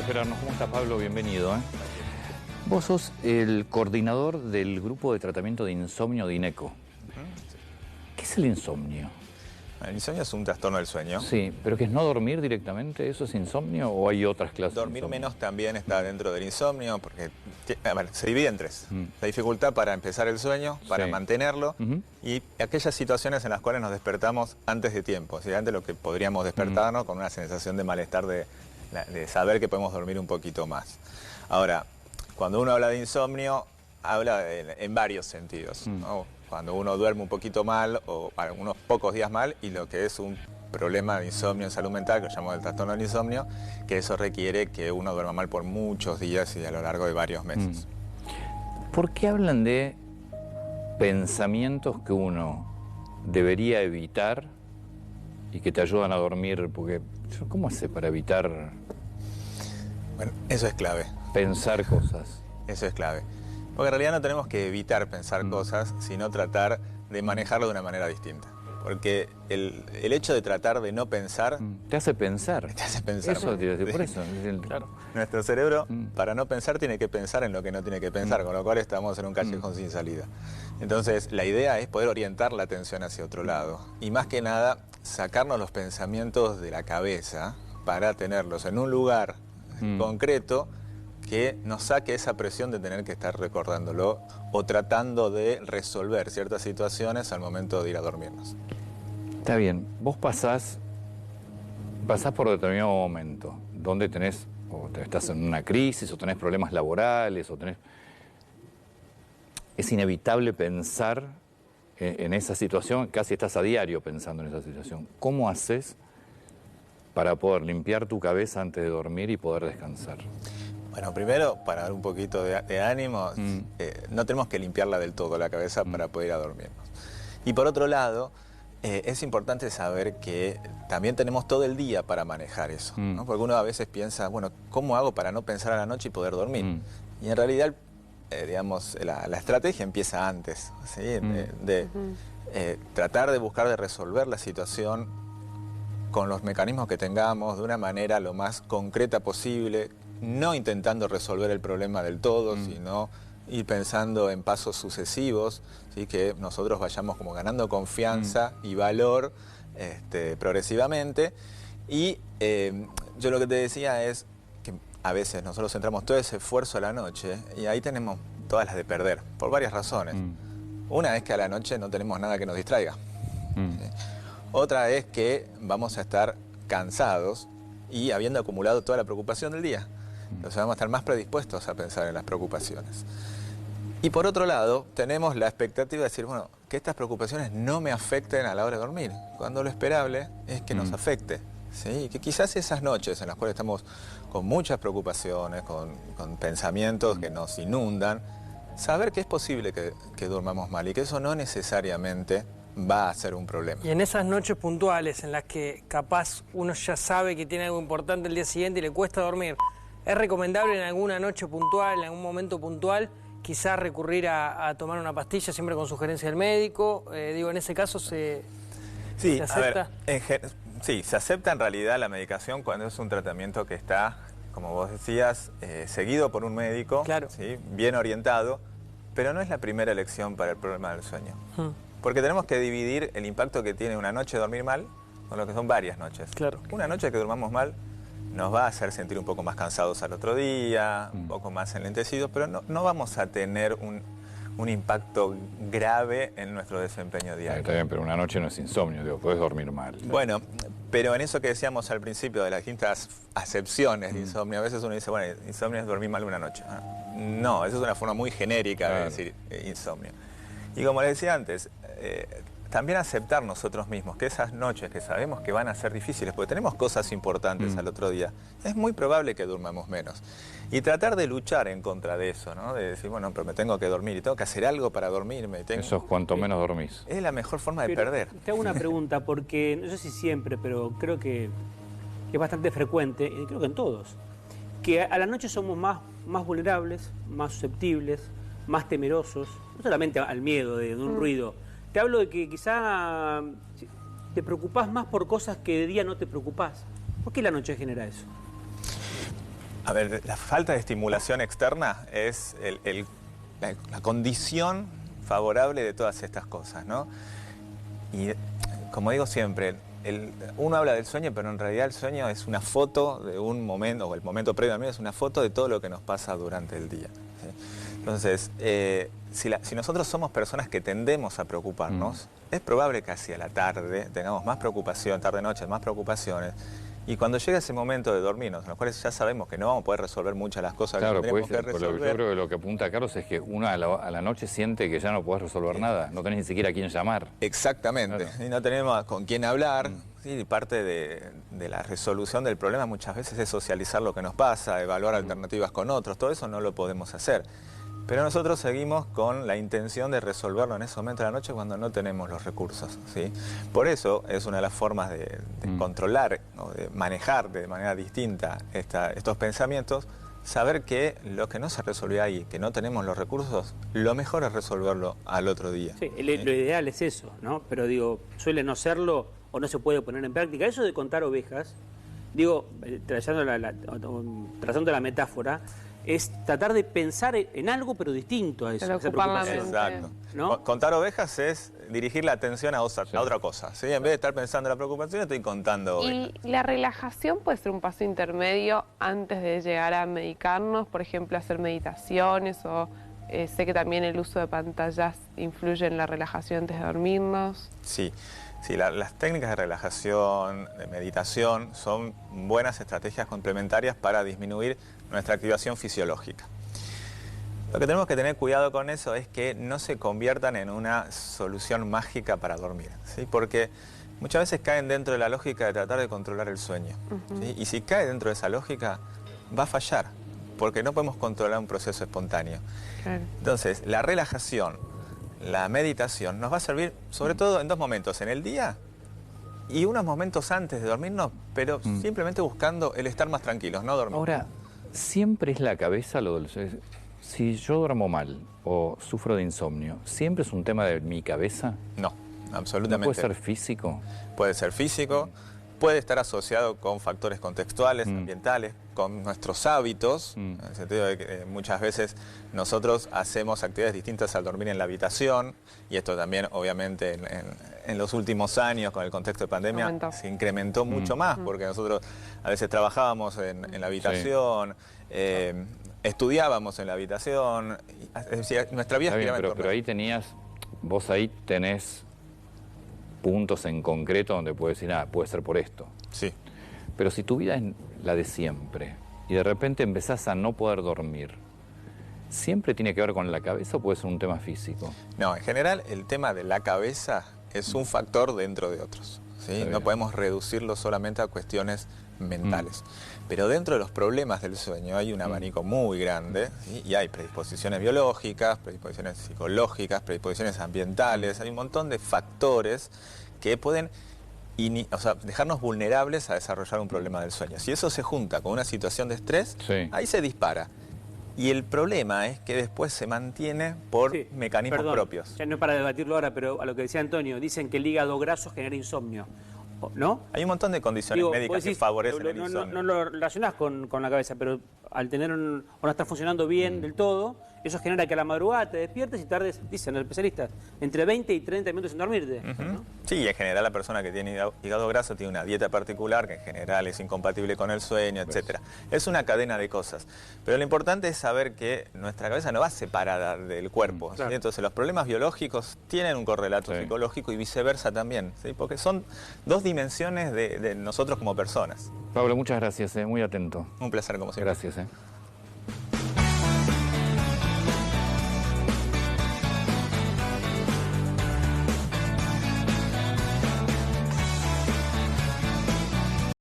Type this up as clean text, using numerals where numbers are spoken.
esperarnos. ¿Cómo está, Pablo? Bienvenido. Vos sos el coordinador del grupo de tratamiento de insomnio de INECO. ¿Qué es el insomnio? El insomnio es un trastorno del sueño. Sí, pero ¿qué es no dormir directamente? ¿Eso es insomnio o hay otras clases de Dormir insomnio? menos también está dentro del insomnio porque se divide en tres. La dificultad para empezar el sueño, para Sí. mantenerlo y aquellas situaciones en las cuales nos despertamos antes de tiempo. O sea, antes de lo que podríamos despertarnos con una sensación de malestar de saber que podemos dormir un poquito más. Ahora, cuando uno habla de insomnio, habla en varios sentidos, ¿no? Cuando uno duerme un poquito mal o unos pocos días mal y lo que es un problema de insomnio en salud mental, que lo llamamos el trastorno del insomnio, que eso requiere que uno duerma mal por muchos días y a lo largo de varios meses. ¿Por qué hablan de pensamientos que uno debería evitar y que te ayudan a dormir? Porque, ¿cómo hace para evitar Bueno, eso es clave. pensar cosas? Eso es clave. Porque en realidad no tenemos que evitar pensar cosas, sino tratar de manejarlo de una manera distinta. Porque el hecho de tratar de no pensar Te hace pensar. te hace pensar. Eso, por eso. Claro. Nuestro cerebro, para no pensar, tiene que pensar en lo que no tiene que pensar, con lo cual estamos en un callejón sin salida. Entonces, la idea es poder orientar la atención hacia otro lado. Y más que nada, sacarnos los pensamientos de la cabeza para tenerlos en un lugar concreto que nos saque esa presión de tener que estar recordándolo o tratando de resolver ciertas situaciones al momento de ir a dormirnos. Está bien. Vos pasás por determinado momento donde tenés, estás en una crisis, o tenés problemas laborales, es inevitable pensar en esa situación, casi estás a diario pensando en esa situación. ¿Cómo haces para poder limpiar tu cabeza antes de dormir y poder descansar? Bueno, primero, para dar un poquito de ánimo, no tenemos que limpiarla del todo la cabeza para poder ir a dormirnos. Y por otro lado, es importante saber que también tenemos todo el día para manejar eso, ¿no? Porque uno a veces piensa, bueno, ¿cómo hago para no pensar a la noche y poder dormir? Y en realidad, digamos, la estrategia empieza antes, ¿sí? Tratar de buscar de resolver la situación con los mecanismos que tengamos de una manera lo más concreta posible, no intentando resolver el problema del todo, sino ir pensando en pasos sucesivos, ¿sí? Que nosotros vayamos como ganando confianza y valor progresivamente. Y yo lo que te decía es que a veces nosotros centramos todo ese esfuerzo a la noche y ahí tenemos todas las de perder, por varias razones. Una es que a la noche no tenemos nada que nos distraiga. ¿Sí? Otra es que vamos a estar cansados y habiendo acumulado toda la preocupación del día. Entonces vamos a estar más predispuestos a pensar en las preocupaciones. Y por otro lado, tenemos la expectativa de decir, bueno, que estas preocupaciones no me afecten a la hora de dormir, cuando lo esperable es que nos afecte. ¿Sí? Y que quizás esas noches en las cuales estamos con muchas preocupaciones, con pensamientos que nos inundan, saber que es posible que durmamos mal y que eso no necesariamente va a ser un problema. Y en esas noches puntuales en las que capaz uno ya sabe que tiene algo importante el día siguiente y le cuesta dormir, ¿es recomendable en alguna noche puntual, en algún momento puntual, quizás recurrir a tomar una pastilla siempre con sugerencia del médico? En ese caso ¿se acepta? Sí, se acepta en realidad la medicación cuando es un tratamiento que está, como vos decías, seguido por un médico, Claro. ¿sí? Bien orientado, pero no es la primera elección para el problema del sueño. Porque tenemos que dividir el impacto que tiene una noche de dormir mal con lo que son varias noches. Claro. Una noche que durmamos mal nos va a hacer sentir un poco más cansados al otro día, un poco más enlentecidos, pero no vamos a tener un impacto grave en nuestro desempeño diario. Está bien, pero una noche no es insomnio, podés dormir mal. Bueno, pero en eso que decíamos al principio de las distintas acepciones de insomnio, a veces uno dice, bueno, insomnio es dormir mal una noche. No, esa es una forma muy genérica de decir insomnio. Y como les decía antes, también aceptar nosotros mismos que esas noches que sabemos que van a ser difíciles, porque tenemos cosas importantes al otro día, es muy probable que durmamos menos. Y tratar de luchar en contra de eso, ¿no? De decir, bueno, pero me tengo que dormir y tengo que hacer algo para dormirme. Eso es cuanto menos dormís. Es la mejor forma de perder. Te hago una pregunta, porque no sé si siempre, pero creo que es bastante frecuente, y creo que en todos, que a la noche somos más vulnerables, más susceptibles, más temerosos, no solamente al miedo de un ruido. Te hablo de que quizá te preocupás más por cosas que de día no te preocupás. ¿Por qué la noche genera eso? A ver, la falta de estimulación externa es la condición favorable de todas estas cosas, ¿no? Y como digo siempre, uno habla del sueño, pero en realidad el sueño es una foto de un momento, o el momento previo a mí es una foto de todo lo que nos pasa durante el día, ¿sí? Entonces, si nosotros somos personas que tendemos a preocuparnos, es probable que hacia la tarde tengamos más preocupación, tarde-noche, más preocupaciones. Y cuando llega ese momento de dormirnos, en los cuales ya sabemos que no vamos a poder resolver muchas de las cosas Claro, que tenemos pues, que resolver. yo creo que lo que apunta Carlos es que uno a la noche siente que ya no podés resolver nada, no tenés ni siquiera a quién llamar. Exactamente, Claro. y no tenemos con quién hablar. Sí, parte de la resolución del problema muchas veces es socializar lo que nos pasa, evaluar alternativas con otros, todo eso no lo podemos hacer. Pero nosotros seguimos con la intención de resolverlo en ese momento de la noche cuando no tenemos los recursos, ¿sí? Por eso es una de las formas de controlar o de manejar de manera distinta estos pensamientos, saber que lo que no se resolvió ahí, que no tenemos los recursos, lo mejor es resolverlo al otro día. Sí, lo ideal es eso, ¿no? Pero digo, suele no serlo o no se puede poner en práctica. Eso de contar ovejas, digo, trazando la metáfora, es tratar de pensar en algo pero distinto a eso. Pero esa ocupar la preocupación. mente. Exacto. ¿No? Contar ovejas es dirigir la atención a otra cosa, ¿sí? En vez de estar pensando en la preocupación, estoy contando ovejas. Y la relajación puede ser un paso intermedio antes de llegar a medicarnos, por ejemplo, hacer meditaciones o sé que también el uso de pantallas influye en la relajación antes de dormirnos. Sí, las técnicas de relajación, de meditación, son buenas estrategias complementarias para disminuir nuestra activación fisiológica. Lo que tenemos que tener cuidado con eso es que no se conviertan en una solución mágica para dormir, ¿sí? Porque muchas veces caen dentro de la lógica de tratar de controlar el sueño, ¿sí? Y si cae dentro de esa lógica, va a fallar, porque no podemos controlar un proceso espontáneo. Claro. Entonces, la relajación, la meditación nos va a servir sobre todo en dos momentos, en el día y unos momentos antes de dormirnos, pero simplemente buscando el estar más tranquilos, no dormir. Ahora, siempre es la cabeza lo del sueño. Si yo duermo mal o sufro de insomnio, ¿siempre es un tema de mi cabeza? No, ¿No absolutamente. puede ser físico? Puede ser físico, puede estar asociado con factores contextuales, ambientales, con nuestros hábitos, en el sentido de que muchas veces nosotros hacemos actividades distintas al dormir en la habitación, y esto también obviamente en los últimos años con el contexto de pandemia Aumentó. se incrementó mucho más, porque nosotros a veces trabajábamos en la habitación, estudiábamos en la habitación, es decir, nuestra vida Está bien, giraba en torno pero a ahí vos ahí tenés puntos en concreto donde puedes decir, puede ser por esto. Sí. Pero si tu vida es la de siempre y de repente empezás a no poder dormir, ¿siempre tiene que ver con la cabeza o puede ser un tema físico? No, en general el tema de la cabeza es un factor dentro de otros, ¿sí? No podemos reducirlo solamente a cuestiones mentales. Pero dentro de los problemas del sueño hay un abanico muy grande, ¿sí? Y hay predisposiciones biológicas, predisposiciones psicológicas, predisposiciones ambientales, hay un montón de factores que pueden dejarnos vulnerables a desarrollar un problema del sueño. Si eso se junta con una situación de estrés, ahí se dispara. Y el problema es que después se mantiene por mecanismos propios. Ya no es para debatirlo ahora, pero a lo que decía Antonio, dicen que el hígado graso genera insomnio, ¿no? Hay un montón de condiciones médicas que favorecen el insomnio. No lo relacionás con la cabeza, pero al tener o no estar funcionando bien del todo, eso genera que a la madrugada te despiertes y tardes, dicen los especialistas, entre 20 y 30 minutos sin dormirte. ¿No? Sí, en general la persona que tiene hígado graso tiene una dieta particular que en general es incompatible con el sueño, etc. Es una cadena de cosas. Pero lo importante es saber que nuestra cabeza no va separada del cuerpo. Claro. ¿Sí? Entonces los problemas biológicos tienen un correlato psicológico y viceversa también, ¿sí? Porque son dos dimensiones de nosotros como personas. Pablo, muchas gracias, muy atento. Un placer como siempre. Gracias.